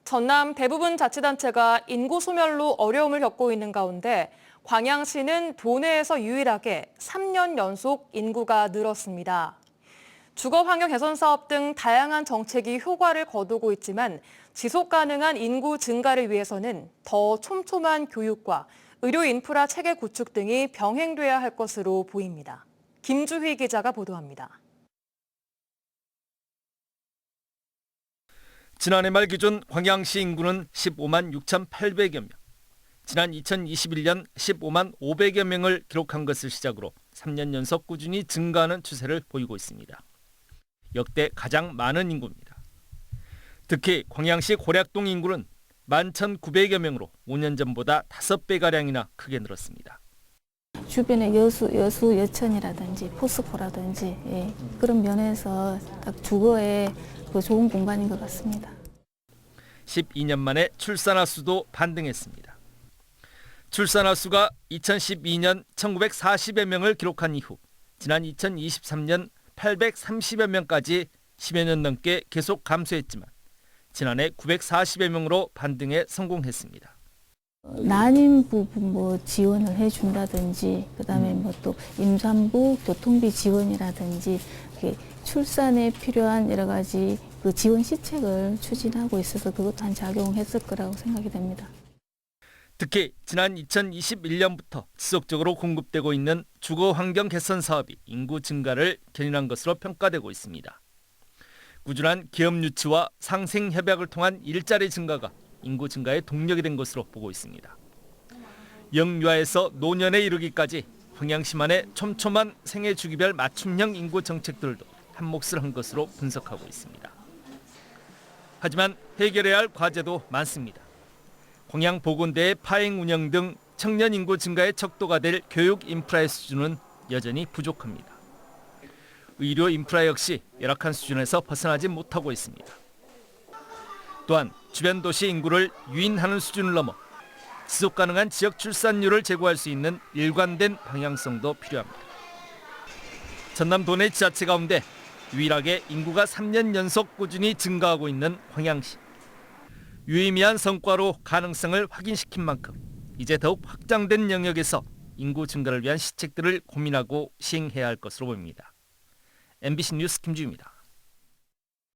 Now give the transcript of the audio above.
전남 대부분 자치단체가 인구 소멸로 어려움을 겪고 있는 가운데 광양시는 도내에서 유일하게 3년 연속 인구가 늘었습니다. 주거 환경 개선 사업 등 다양한 정책이 효과를 거두고 있지만 지속 가능한 인구 증가를 위해서는 더 촘촘한 교육과 의료 인프라 체계 구축 등이 병행돼야 할 것으로 보입니다. 김주희 기자가 보도합니다. 지난해 말 기준 광양시 인구는 15만 6,800여 명. 지난 2021년 15만 500여 명을 기록한 것을 시작으로 3년 연속 꾸준히 증가하는 추세를 보이고 있습니다. 역대 가장 많은 인구입니다. 특히 광양시 고략동 인구는 11,900여 명으로 5년 전보다 5배가량이나 크게 늘었습니다. 주변에 여천이라든지 포스코라든지 그런 면에서 딱 주거에 좋은 공간인 것 같습니다. 12년 만에 출산화 수도 반등했습니다. 출산화 수가 2012년 1,940여 명을 기록한 이후 지난 2023년 830여 명까지 10여 년 넘게 계속 감소했지만 지난해 940여 명으로 반등에 성공했습니다. 난임 부분 지원을 해준다든지 그다음에 또 임산부 교통비 지원이라든지 출산에 필요한 여러 가지 그 지원 시책을 추진하고 있어서 그것도 한 작용했을 거라고 생각이 됩니다. 특히 지난 2021년부터 지속적으로 공급되고 있는 주거 환경 개선 사업이 인구 증가를 견인한 것으로 평가되고 있습니다. 꾸준한 기업 유치와 상생 협약을 통한 일자리 증가가 인구 증가의 동력이 된 것으로 보고 있습니다. 영유아에서 노년에 이르기까지 광양시만의 촘촘한 생애 주기별 맞춤형 인구 정책들도 한 몫을 한 것으로 분석하고 있습니다. 하지만 해결해야 할 과제도 많습니다. 광양보건대의 파행 운영 등 청년 인구 증가의 척도가 될 교육 인프라의 수준은 여전히 부족합니다. 의료 인프라 역시 열악한 수준에서 벗어나지 못하고 있습니다. 또한 주변 도시 인구를 유인하는 수준을 넘어 지속 가능한 지역 출산율을 제고할 수 있는 일관된 방향성도 필요합니다. 전남 도내 지자체 가운데 유일하게 인구가 3년 연속 꾸준히 증가하고 있는 광양시. 유의미한 성과로 가능성을 확인시킨 만큼 이제 더욱 확장된 영역에서 인구 증가를 위한 시책들을 고민하고 시행해야 할 것으로 보입니다. MBC 뉴스 김주희입니다.